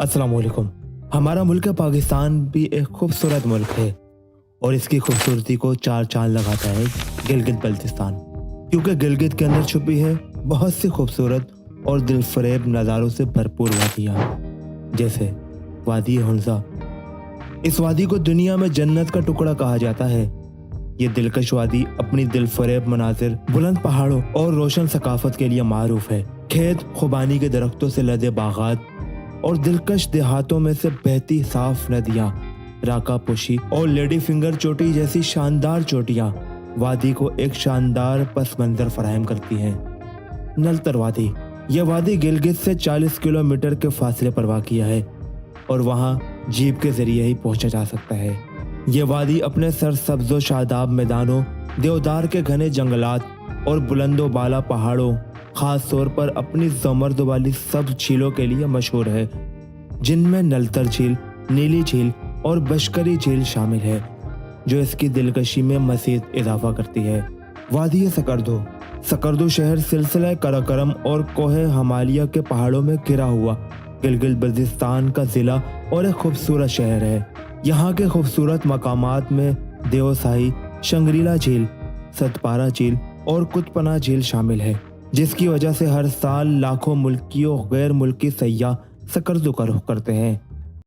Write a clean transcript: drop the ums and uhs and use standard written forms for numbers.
अस्सलाम वालेकुम। हमारा मुल्क पाकिस्तान भी एक खूबसूरत मुल्क है और इसकी खूबसूरती को चार चांद लगाता है गिलगित बल्तिस्तान, क्योंकि गिलगित के अंदर छुपी है बहुत सी खूबसूरत और दिलफरेब नज़ारों से भरपूर वादियाँ, जैसे वादी हुंजा। इस वादी को दुनिया में जन्नत का टुकड़ा कहा जाता है। ये दिलकश वादी अपनी दिलफरेब मनाजिर, बुलंद पहाड़ों और रोशन सकाफत के लिए मारूफ है। खेत खुबानी के दरख्तों से लदे बागात और दिलकश देहातों में से बहती साफ नदियाँ, राका पोशी और लेडी फिंगर चोटी जैसी शानदार चोटियाँ वादी को एक शानदार पस मंजर फराहम करती हैं। नलतर वादी, यह वादी गिलगित से 40 किलोमीटर के फासले पर वाक़िया है और वहाँ जीप के जरिए ही पहुँचा जा सकता है। ये वादी अपने सरसब्ज़ो शादाब मैदानों, देवदार के घने जंगलात और बुलंदो बाला पहाड़ों, खास तौर पर अपनी जमर्द वाली सब्ज झीलों के लिए मशहूर है, जिनमें नलतर झील, नीली झील और बशकरी झील शामिल है, जो इसकी दिलकशी में मज़ीद इजाफा करती है। वादी सकरदो, सकरदो शहर सिलसिला कराकरम और कोहे हमालिया के पहाड़ों में घिरा हुआ गिलगित बल्तिस्तान का ज़िला और एक खूबसूरत शहर है। यहाँ के खूबसूरत मकामात में देवसाही, शंग्रीला झील, सतपारा झील और कुतपना झील शामिल है, जिसकी वजह से हर साल लाखों मुल्की और गैर मुल्की सयाह सकरदो का रुख करते हैं।